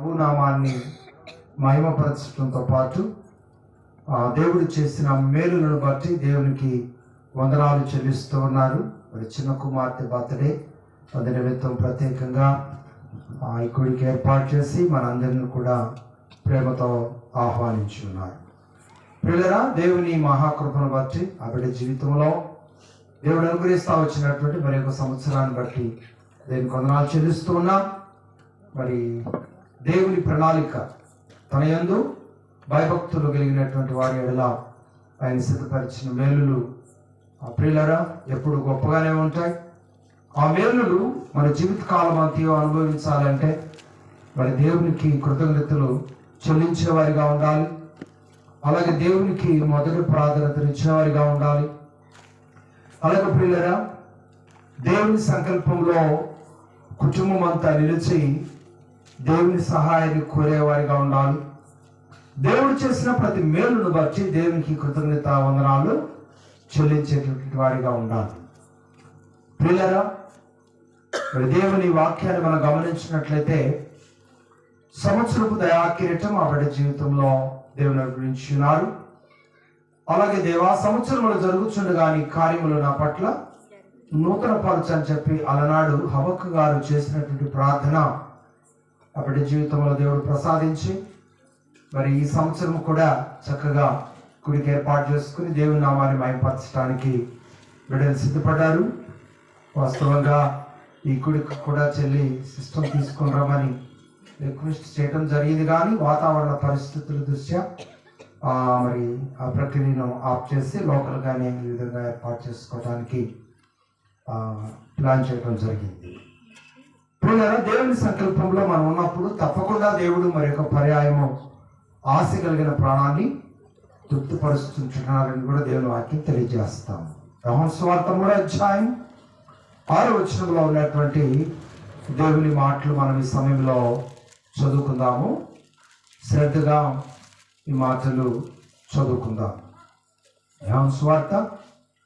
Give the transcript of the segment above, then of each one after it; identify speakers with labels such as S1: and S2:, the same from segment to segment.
S1: ప్రభునామాన్ని మహిమపరచడంతో పాటు దేవుడు చేసిన మేలులను బట్టి దేవునికి వందనాలు చెల్లిస్తూ ఉన్నారు. మరి చిన్న కుమార్తె బర్త్డే అది నిమిత్తం ప్రత్యేకంగా ఈ గుడికి ఏర్పాటు చేసి మనందరిని కూడా ప్రేమతో ఆహ్వానించి ఉన్నారు. ప్రియులరా, దేవుని మహాకృపను బట్టి ఆ బిడ్డ జీవితంలో దేవుడు అనుగ్రహిస్తూ వచ్చినటువంటి మరి ఒక సంవత్సరాన్ని బట్టి దేవునికి వందనాలు చెల్లిస్తూ ఉన్నాం. మరి దేవుని ప్రణాళిక తన యందు భయభక్తులు కలిగినటువంటి వారి ఎడల ఆయన సిద్ధపరిచిన మేలులు ప్రియులరా ఎప్పుడు గొప్పగానే ఉంటాయి. ఆ మేలులు మన జీవితకాలం అంతా అనుభవించాలంటే మరి దేవునికి కృతజ్ఞతలు చెల్లించే వారిగా ఉండాలి. అలాగే దేవునికి మొదటి ప్రాధాన్యత ఇచ్చిన వారిగా ఉండాలి. అలాగే ప్రియులరా, దేవుని సంకల్పంలో కుటుంబం అంతా నిలిచి దేవుని సహాయాన్ని కోరేవారిగా ఉండాలి. దేవుడు చేసిన ప్రతి మేలును బట్టి దేవునికి కృతజ్ఞత వందనాలు చెల్లించేటువంటి వారిగా ఉండాలి. ప్రియులరా, మరి దేవుని వాక్యాన్ని మనం గమనించినట్లయితే సంవత్సరపు దయాకిరీటం ఆ బిడ్డ జీవితంలో దేవుని గురించి ఉన్నారు. అలాగే దేవా సంవత్సరంలో జరుగుతుండగా నీ కార్యములు నా పట్ల నూతన పరచు అని చెప్పి అలనాడు హబక్కు గారు చేసినటువంటి ప్రార్థన ఆ బిడ్డ జీవితంలో దేవుడు ప్రసాదించి మరి ఈ సంవత్సరం కూడా చక్కగా గుడికి ఏర్పాటు చేసుకుని దేవుని నామాన్ని మహిమపరచడానికి బిడ్డలు సిద్ధపడ్డారు. వాస్తవంగా ఈ గుడికి కూడా చెల్లి సిస్టమ్ తీసుకుని రమ్మని రిక్వెస్ట్ చేయడం జరిగింది, కానీ వాతావరణ పరిస్థితుల దృష్ట్యా మరి ఆ ప్రక్రియను ఆఫ్ చేసి లోకల్గానే ఈ విధంగా ఏర్పాటు చేసుకోవడానికి ప్లాన్ చేయడం జరిగింది. ప్రియులారా, దేవుని సంకల్పంలో మనం ఉన్నప్పుడు తప్పకుండా దేవుడు మరి యొక్క పర్యాయము ఆశ కలిగిన ప్రాణాన్ని తృప్తిపరుస్తుంటున్నారని కూడా దేవుని వాక్యం తెలియజేస్తాం. యోహాను సువార్త 3వ అధ్యాయం 6వ వచనంలో ఉన్నటువంటి దేవుని మాటలు మనం ఈ సమయంలో చదువుకుందాము. శ్రద్ధగా ఈ మాటలు చదువుకుందాం. యోహాను సువార్త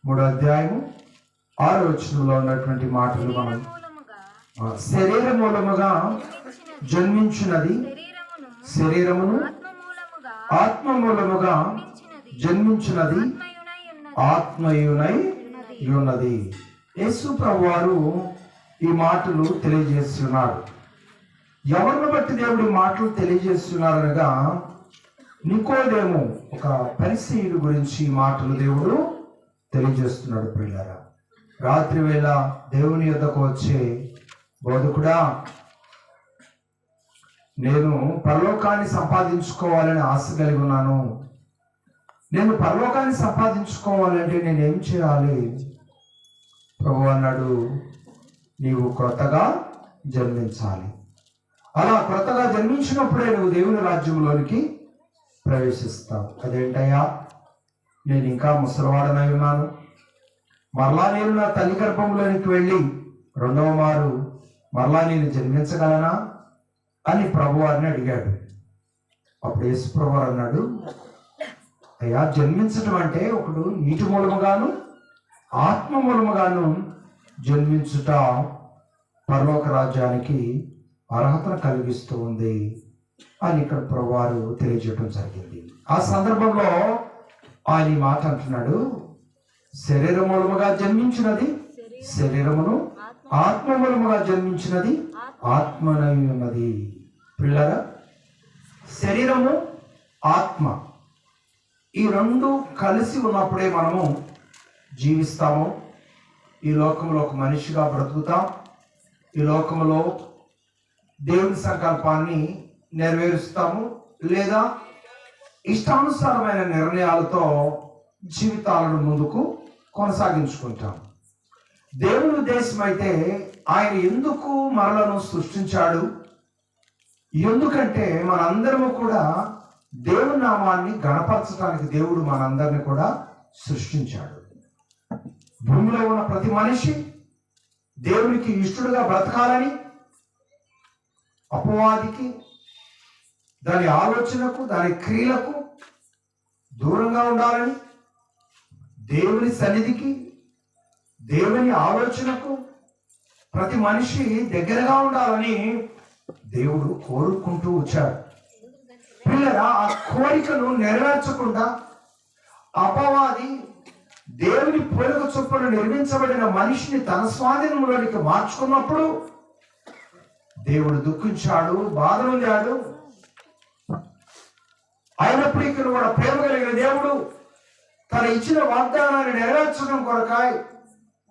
S1: 3వ అధ్యాయము 6వ వచనంలో ఉన్నటువంటి మాటలు మనం శరీర మూలముగా జన్మించినది, శరీరమును ఆత్మ మూలముగా జన్మించినది, ఆత్మయునై ఉన్నది. యేసు ప్రభువారు ఈ మాటలు తెలియజేస్తున్నారు. ఎవరిని బట్టి దేవుడి మాటలు తెలియజేస్తున్నారనగా నికోదేము ఒక పరిసయ్యుడి గురించి ఈ మాటలు దేవుడు తెలియజేస్తున్నాడు. ప్రియులారా, రాత్రి వేళ దేవుని యొద్దకు వచ్చే బోధకుడా, నేను పరలోకాన్ని సంపాదించుకోవాలని ఆశ కలిగి ఉన్నాను. నేను పరలోకాన్ని సంపాదించుకోవాలంటే నేనేం చేయాలి? ప్రభు అన్నాడు, నీవు క్రొత్తగా జన్మించాలి. అలా క్రొత్తగా జన్మించినప్పుడే నువ్వు దేవుని రాజ్యంలోనికి ప్రవేశిస్తావు. అదేంటయ్యా, నేను ఇంకా ముసలివాడనై ఉన్నాను, మరలా నేను నా తల్లి గర్భంలోనికి వెళ్ళి రెండవ మారు మరలా నేను జన్మించగలనా అని ప్రభువారిని అడిగాడు. అప్పుడు యేసు ప్రభువారు అన్నాడు, అయ్యా, జన్మించడం అంటే ఒకడు నీటి మూలముగాను ఆత్మ మూలముగాను జన్మించుట పరలోక రాజ్యానికి అర్హతను కలిగిస్తూ ఉంది అని ఇక్కడ ప్రభువారు తెలియజేయడం జరిగింది. ఆ సందర్భంలో ఆయన ఈ మాట అంటున్నాడు, శరీర మూలముగా జన్మించినది శరీరమును, ఆత్మ మూలముగా జన్మించినది ఆత్మనై ఉన్నది. పిల్లరా, శరీరము ఆత్మ ఈ రెండు కలిసి ఉన్నప్పుడే మనము జీవిస్తాము. ఈ లోకంలో ఒక మనిషిగా బ్రతుకుతాం. ఈ లోకంలో దేవుని సంకల్పాన్ని నెరవేరుస్తాము, లేదా ఇష్టానుసారమైన నిర్ణయాలతో జీవితాలను ముందుకు కొనసాగించుకుంటాం. దేవుని ఉద్దేశం అయితే ఆయన ఎందుకు మనలను సృష్టించాడు? ఎందుకంటే మనందరము కూడా దేవుని నామాన్ని గణపరచడానికి దేవుడు మనందరిని కూడా సృష్టించాడు. భూమిలో ఉన్న ప్రతి మనిషి దేవునికి ఇష్టడుగా బ్రతకాలని, అపవాదికి దాని ఆలోచనకు దాని క్రియలకు దూరంగా ఉండాలని, దేవుని సన్నిధికి దేవుని ఆలోచనకు ప్రతి మనిషి దగ్గరగా ఉండాలని దేవుడు కోరుకుంటూ వచ్చాడు. పిల్లరా, ఆ కోరికను నెరవేర్చకుండా అపవాది దేవుని పోలిక చొప్పున నిర్మించబడిన మనిషిని తన స్వాధీనంలోనికి మార్చుకున్నప్పుడు దేవుడు దుఃఖించాడు, బాధ పొందాడు. అయినప్పటికీ కూడా ప్రేమ కలిగిన దేవుడు తన ఇచ్చిన వాగ్దానాన్ని నెరవేర్చడం కొరకాయ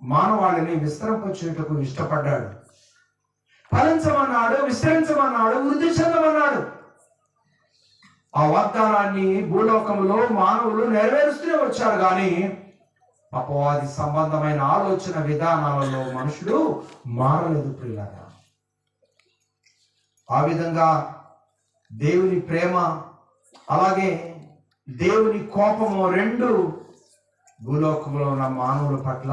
S1: మానవాళిని విస్తరింపచేయుటకు ఇష్టపడ్డాడు. ఫలించమన్నాడు, విస్తరించమన్నాడు, వృద్ధి చెందమన్నాడు. ఆ వాగ్దానాన్ని భూలోకంలో మానవులు నెరవేరుస్తూనే వచ్చారు. కానీ అపవాది సంబంధమైన ఆలోచన విధానాలలో మనుషులు మారలేదు ప్రియులారా. ఆ విధంగా దేవుని ప్రేమ అలాగే దేవుని కోపము రెండు భూలోకంలో ఉన్న మానవుల పట్ల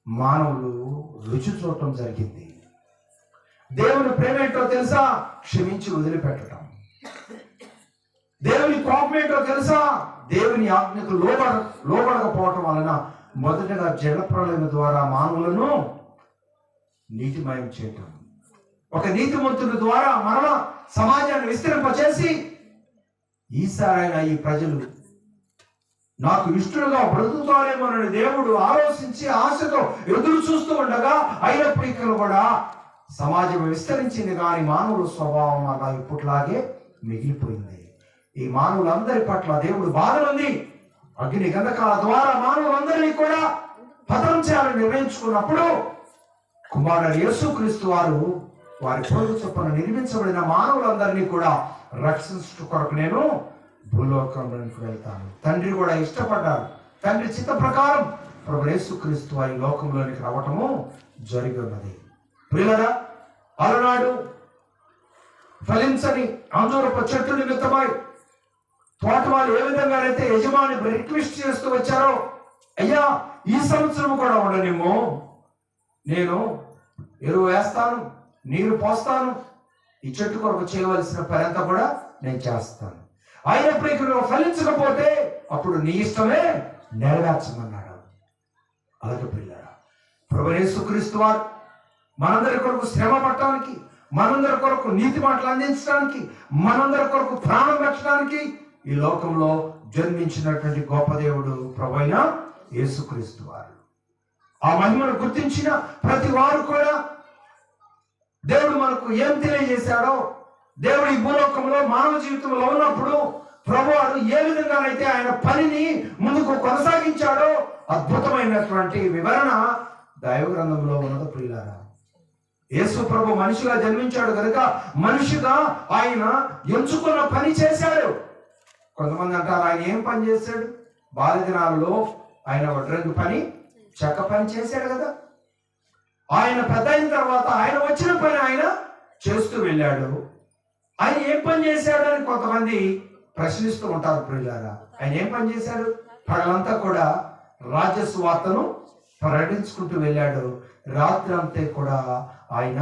S1: మానవులు రుచి చూడటం జరిగింది. దేవుని ప్రేమ ఏంటో తెలుసా? క్షమించి వదిలిపెట్టడం. దేవుని కోపం ఏంటో తెలుసా? దేవుని ఆజ్ఞకు లోబడకపోవటం వలన మొదటగా జలప్రళయం ద్వారా మానవులను నీతిమయం చేయటం, ఒక నీతిమంతుల ద్వారా మరల సమాజాన్ని విస్తరింపచేసి ఈసారైనా ఈ ప్రజలు నాకు ఇష్టలుగా బ్రతుకుతారేమోనని దేవుడు ఆలోచించి ఆశతో ఎదురు చూస్తూ ఉండగా అయినప్పటికీ కూడా సమాజం విస్తరించింది. కానీ మానవుల స్వభావం అలా ఇప్పట్లాగే మిగిలిపోయింది. ఈ మానవులందరి పట్ల దేవుడు బాధ ఉంది. అగ్ని గంధకాల ద్వారా మానవులందరినీ కూడా పతనం చేయాలని నిర్ణయించుకున్నప్పుడు కుమారుడు యేసుక్రీస్తు వారు వారి పోలిక చొప్పున నిర్మించబడిన మానవులందరినీ కూడా రక్షించు కొరకు నేను భూలోకంలోనికి వెళ్తాను. తండ్రి కూడా ఇష్టపడ్డారు. తండ్రి చిత్త ప్రకారం ప్రభు యేసుక్రీస్తు వారి లోకంలోనికి రావటము జరిగి ఉన్నది. ప్రియులారా, అలనాడు ఫలించని అంజూరపు చెట్టు నిమిత్తమై తోట వాళ్ళు ఏ విధంగానైతే యజమాని రిక్వెస్ట్ చేస్తూ వచ్చారో, అయ్యా ఈ సంవత్సరం కూడా ఉండనేమో, నేను ఎరువు వేస్తాను, నీరు పోస్తాను, ఈ చెట్టు కొరకు చేయవలసిన పని అంతా కూడా నేను చేస్తాను, అయినప్పటికీ నువ్వు ఫలించకపోతే అప్పుడు నీ ఇష్టమే నెరవేర్చమన్నాడు. అలాగే పిల్లరా, ప్రభువు యేసుక్రీస్తు వారు మనందరి కొరకు శ్రమ పట్టడానికి, మనందరి కొరకు నీతి మాటలు అందించడానికి, మనందరి కొరకు ప్రాణం పెట్టడానికి ఈ లోకంలో జన్మించినటువంటి గొప్ప దేవుడు ప్రభువైన యేసుక్రీస్తు వారు. ఆ మహిమను గుర్తించిన ప్రతి వారు కూడా దేవుడు మనకు ఏం తెలియజేశాడో, దేవుడు ఈ భూలోకంలో మానవ జీవితంలో ఉన్నప్పుడు ప్రభువారు ఏ విధంగానైతే ఆయన పనిని ముందుకు కొనసాగించాడో అద్భుతమైనటువంటి వివరణ దైవ గ్రంథంలో ఉన్నది. ప్రియులారా, యేసు ప్రభు మనిషిగా జన్మించాడు కనుక మనిషిగా ఆయన ఎంచుకున్న పని చేశాడు. కొంతమంది అంటారు, ఆయన ఏం పని చేశాడు? బాల్య దినాలలో ఆయన వడ్రంగి పని, చెక్క పని చేశాడు కదా. ఆయన పెద్ద అయిన తర్వాత ఆయన వచ్చిన పని ఆయన చేస్తూ వెళ్ళాడు. ఆయన ఏం పని చేశాడు అని కొంతమంది ప్రశ్నిస్తూ ఉంటారు. ప్రియులారా, ఆయన ఏం పని చేశాడు? పగలంతా కూడా రాజ్య సువార్తను ప్రకటించుకుంటూ వెళ్ళాడు. రాత్రి అంతా కూడా ఆయన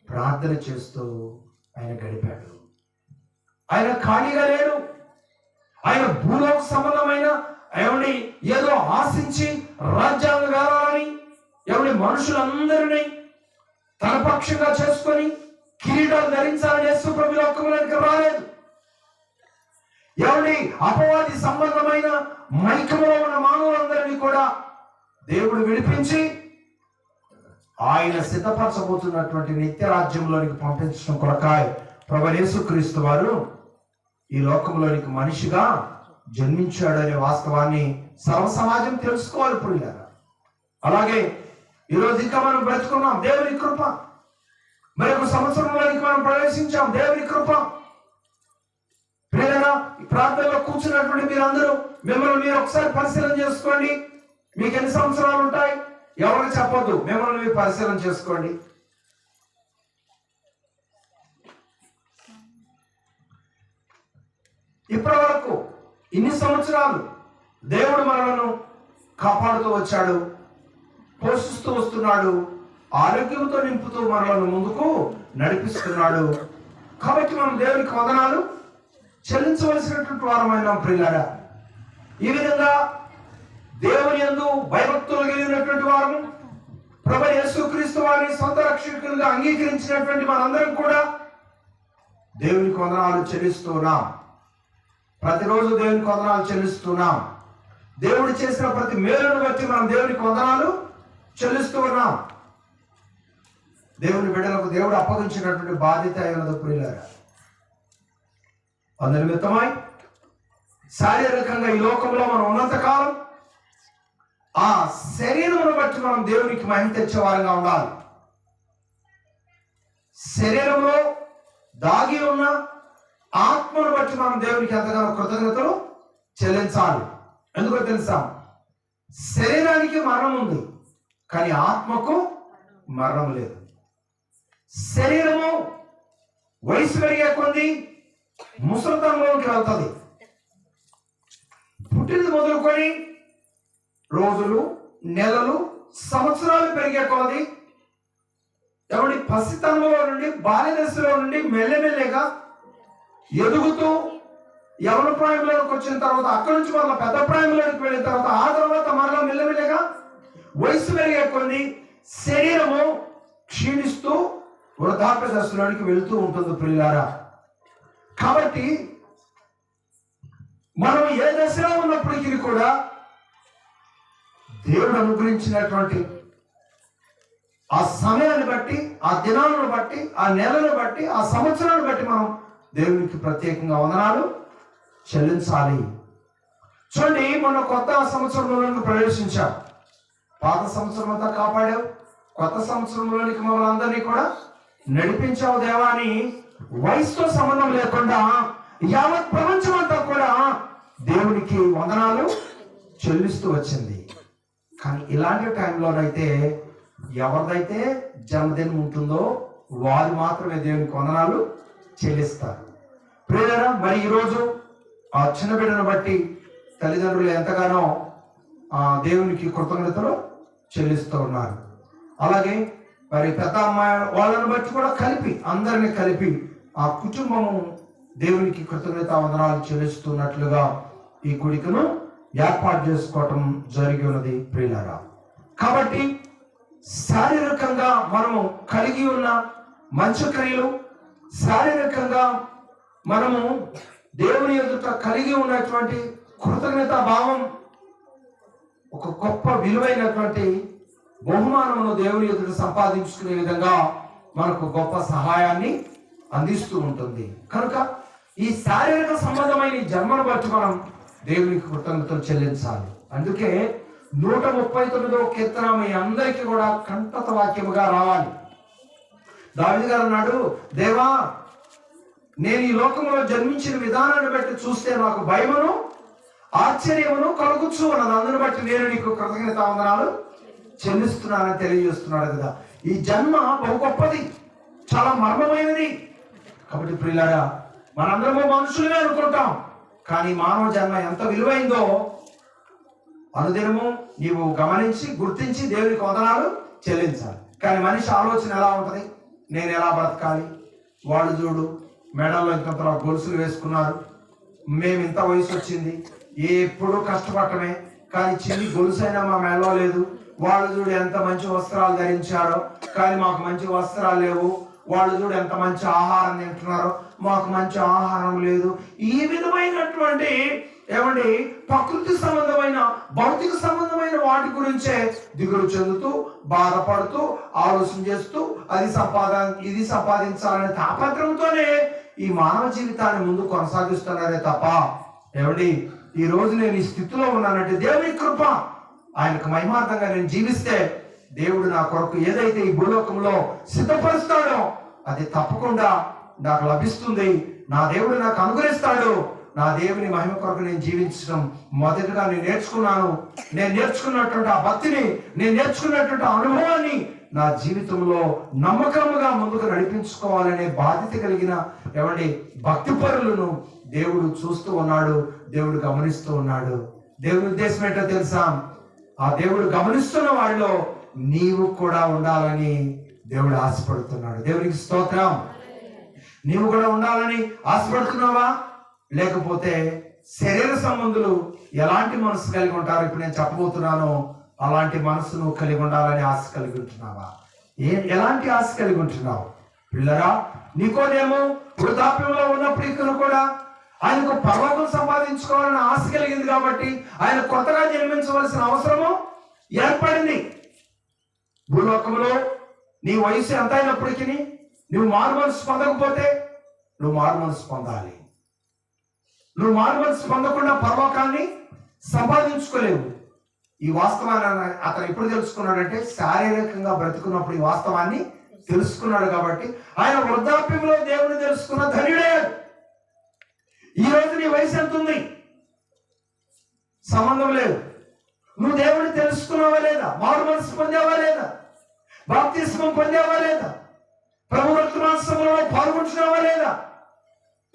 S1: ప్రార్థన చేస్తూ ఆయన గడిపాడు. ఆయన ఖాళీగా లేడు. ఆయన భూలోక సంబంధమైన ఎవరిని ఏదో ఆశించి రాజ్యాంగం వేరాలని ఎవరి మనుషులందరినీ తన పక్షంగా చేసుకొని కిరీటాలు ధరించాలని యేసు ప్రభు లోకంలోకి రాలేదు. ఎవరి అపవాది సంబంధమైన మైకములో ఉన్న మానవులందరినీ కూడా దేవుడు విడిపించి ఆయన సిద్ధపరచబోతున్నటువంటి నిత్య రాజ్యంలోనికి పంపించడం కొరకాయ ప్రభువు యేసుక్రీస్తు వారు ఈ లోకంలోనికి మనిషిగా జన్మించాడనే వాస్తవాన్ని సర్వ సమాజం తెలుసుకోవాలి ప్రియులారా. అలాగే ఈరోజు ఇంకా మనం బ్రతుకున్నాం, దేవుని కృప. మరొక సంవత్సరంలోనికి మనం ప్రవేశించాం, దేవుని కృప. ప్రియులారా, ఈ ప్రార్థనలో కూర్చున్నటువంటి మీరందరూ మిమ్మల్ని మీరు ఒకసారి పరిశీలన చేసుకోండి. మీకు ఎన్ని సంవత్సరాలు ఉంటాయి? ఎవరికి చెప్పొద్దు, మిమ్మల్ని మీరు పరిశీలన చేసుకోండి. ఇప్పటి వరకు ఇన్ని సంవత్సరాలు దేవుడు మనలను కాపాడుతూ వచ్చాడు, పోషిస్తూ వస్తున్నాడు, ఆరోగ్యంతో నింపుతూ మనలను ముందుకు నడిపిస్తున్నాడు. కాబట్టి మనం దేవునికి వందనాలు చెల్లించవలసినటువంటి వారమైన ప్రియులారా. ఈ విధంగా దేవుని యందు భయభక్తులు కలిగినటువంటి వారము, ప్రభు యేసుక్రీస్తు వారిని సొంత రక్షకులుగా అంగీకరించినటువంటి మనందరం కూడా దేవునికి వందనాలు చెల్లిస్తున్నాం. ప్రతిరోజు దేవునికి వందనాలు చెల్లిస్తున్నాం. దేవుడు చేసిన ప్రతి మేలును బట్టి మనం దేవునికి వందనాలు చెల్లిస్తూ ఉన్నాం. దేవుని బిడ్డలకు దేవుడు అప్పగించినటువంటి బాధ్యత అయినది ప్రియులారా. అందు నిమిత్తమై శారీరకంగా ఈ లోకంలో మనం ఉన్నంత కాలం ఆ శరీరమును బట్టి మనం దేవునికి మహిమ తెచ్చే వారంగా ఉండాలి. శరీరంలో దాగి ఉన్న ఆత్మను బట్టి మనం దేవునికి ఎంతగానో కృతజ్ఞతలు చెల్లించాలి. ఎందుకో తెలుసా? శరీరానికి మరణం ఉంది, కానీ ఆత్మకు మరణం లేదు. శరీరము వయసు పెరిగే కొద్ది ముసలితనంలోకి వెళ్తుంది. పుట్టినది మొదలుకొని రోజులు, నెలలు, సంవత్సరాలు పెరిగే కొలది ఎవరి పసితనంలో నుండి బాల్య దశలో నుండి మెల్లమెల్లగా ఎదుగుతూ యవన ప్రాయంలోకి వచ్చిన తర్వాత అక్కడి నుంచి మరలా పెద్ద ప్రాయంలోకి వెళ్ళిన తర్వాత ఆ తర్వాత మరలా మెల్లమెల్లగా వయసు పెరిగే కొన్ని శరీరము క్షీణిస్తూ వృద్ధాప్య దశలోనికి వెళుతూ ఉంటుంది ప్రియులారా. కాబట్టి మనం ఏ దశలో ఉన్నప్పటికీ కూడా దేవుడు అనుగ్రహించినటువంటి ఆ సమయాన్ని బట్టి, ఆ దినాలను బట్టి, ఆ నెలను బట్టి, ఆ సంవత్సరాన్ని బట్టి మనం దేవునికి ప్రత్యేకంగా వందనాలు చెల్లించాలి. చూడండి, మన కొత్త సంవత్సరంలోనికి ప్రవేశించాం. పాత సంవత్సరం అంతా కాపాడావు, కొత్త సంవత్సరంలోనికి మమ్మల్ని అందరినీ కూడా నడిపించావు దేవా అని వయసుతో సంబంధం లేకుండా యావత్ ప్రపంచం అంతా కూడా దేవునికి వందనాలు చెల్లిస్తూ వచ్చింది. కానీ ఇలాంటి టైంలోనైతే ఎవరిదైతే జన్మదినం ఉంటుందో వారు మాత్రమే దేవునికి వందనాలు చెల్లిస్తారు. ప్రియులారా, మరి ఈరోజు ఆ చిన్న బిడ్డను బట్టి తల్లిదండ్రులు ఎంతగానో దేవునికి కృతజ్ఞతలు చెల్లిస్తూ ఉన్నారు. అలాగే మరి పెద్ద అమ్మాయి వాళ్ళని బట్టి కూడా కలిపి అందరినీ కలిపి ఆ కుటుంబము దేవునికి కృతజ్ఞత వందనాలు చెల్లిస్తున్నట్లుగా ఈ గుడికను ఏర్పాటు చేసుకోవటం జరిగి ఉన్నది ప్రియులారా. కాబట్టి శారీరకంగా మనము కలిగి ఉన్న మంచి క్రియలు, శారీరకంగా మనము దేవుని ఎదుట కలిగి ఉన్నటువంటి కృతజ్ఞతా భావం ఒక గొప్ప విలువైనటువంటి బహుమానమును దేవుని ఎదుట సంపాదించుకునే విధంగా మనకు గొప్ప సహాయాన్ని అందిస్తూ ఉంటుంది. కనుక ఈ శారీరక సంబంధమైన జన్మను బట్టి మనం దేవునికి కృతజ్ఞతలు చెల్లించాలి. అందుకే 139వ కీర్తన మీ అందరికీ కూడా కంఠత వాక్యముగా రావాలి. దావీదు గారు అన్నాడు, దేవా నేను ఈ లోకంలో జన్మించిన విధానాన్ని బట్టి చూస్తే నాకు భయమును ఆశ్చర్యమును కలుగుచు ఉన్నది. అందుని బట్టి నేను నీకు కృతజ్ఞత వందనాలు చెల్లిస్తున్నానని తెలియజేస్తున్నాడు కదా. ఈ జన్మ బహు గొప్పది, చాలా మర్మమైనది. కాబట్టి ప్రియులారా, మనందరము మనుషులమే అనుకుంటాం, కానీ మానవ జన్మ ఎంత విలువైందో అనుదినము నీవు గమనించి గుర్తించి దేవునికి వందనాలు చెల్లించాలి. కానీ మనిషి ఆలోచన ఎలా ఉంటుంది? నేను ఎలా బ్రతకాలి? వాళ్ళు చూడు మెడల్లో ఇంత గొలుసులు వేసుకున్నారు, మేము ఇంత వయసు వచ్చింది, ఎప్పుడు కష్టపడటమే, కానీ చిన్ని గొలుసైనా మా మెడలో లేదు. వాళ్ళు చూడు ఎంత మంచి వస్త్రాలు ధరించారో, కానీ మాకు మంచి వస్త్రాలు లేవు. వాళ్ళు చూడు ఎంత మంచి ఆహారం తింటున్నారో, మాకు మంచి ఆహారం లేదు. ఈ విధమైనటువంటి ఏమండి ప్రకృతి సంబంధమైన భౌతిక సంబంధమైన వాటి గురించే దిగులు చెందుతూ బాధపడుతూ ఆలోచన చేస్తూ ఇది సంపాదించాలనే తాపత్రంతోనే ఈ మానవ జీవితాన్ని ముందు కొనసాగిస్తున్నారే తప్ప ఏమండి ఈ రోజు నేను ఈ స్థితిలో ఉన్నానంటే దేవుని కృప, ఆయనకు మహిమార్థంగా నేను జీవిస్తే దేవుడు నా కొరకు ఏదైతే ఈ భూలోకంలో సిద్ధపరుస్తాడో అది తప్పకుండా నాకు లభిస్తుంది. నా దేవుడు నాకు అనుగ్రహిస్తాడు. నా దేవుని మహిమ కొరకు నేను జీవించడం మొదటగా నేను నేర్చుకున్నాను. నేను నేర్చుకున్నటువంటి ఆ భక్తిని, నేను నేర్చుకున్నటువంటి అనుభవాన్ని నా జీవితంలో నమ్మకంగా ముందుకు నడిపించుకోవాలనే బాధ్యత కలిగిన ఏమండి భక్తి పరులను దేవుడు చూస్తూ ఉన్నాడు, దేవుడు గమనిస్తూ ఉన్నాడు. దేవుని ఉద్దేశం ఏంటో తెలుసా? ఆ దేవుడు గమనిస్తున్న వాడిలో నీవు కూడా ఉండాలని దేవుడు ఆశపడుతున్నాడు. దేవునికి స్తోత్రం. నీవు కూడా ఉండాలని ఆశపడుతున్నావా? లేకపోతే శరీర సంబంధులు ఎలాంటి మనసు కలిగి ఉంటారో ఇప్పుడు నేను చెప్పబోతున్నాను. అలాంటి మనసు నువ్వు కలిగి ఉండాలని ఆశ కలిగి ఉంటున్నావా? ఎలాంటి ఆశ కలిగి ఉంటున్నావు? పిల్లరా, నికోదేము వృద్ధాప్యంలో ఉన్నప్పుడు ఇక్కడ కూడా ఆయనకు పరలోకం సంపాదించుకోవాలని ఆశ కలిగింది కాబట్టి ఆయన కొత్తగా జన్మించవలసిన అవసరము ఏర్పడింది. భూలోకంలో నీ వయసు ఎంత అయినప్పటికీ నువ్వు మారుమనసు పొందకపోతే నువ్వు మారుమనసు పొందాలి. నువ్వు మారుమనసు పొందకుండా పరలోకాన్ని సంపాదించుకోలేవు. ఈ వాస్తవాన్ని అతను ఎప్పుడు తెలుసుకున్నాడంటే శారీరకంగా బ్రతుకున్నప్పుడు ఈ వాస్తవాన్ని తెలుసుకున్నాడు. కాబట్టి ఆయన వృద్ధాప్యంలో దేవుని తెలుసుకున్న ధన్యుడే. ఈ రోజు నీ వయసు ఎంత ఉంది సంబంధం లేదు. నువ్వు దేవుని తెలుసుకున్నావా లేదా? మారు మనసు పొందావా లేదా? బాప్తిస్మం పొందావా లేదా? ప్రభు రక్తమాంసంలో పాల్గొంటున్నావా లేదా?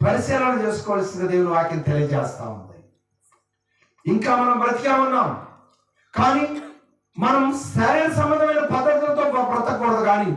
S1: పరిశీలన చేసుకోవాల్సిన దేవుని వాక్యం తెలియజేస్తా ఉంది. ఇంకా మనం బ్రతికే ఉన్నాం, కానీ మనం శారీరక సంబంధమైన పద్ధతులతో బ్రతకూడదు. కానీ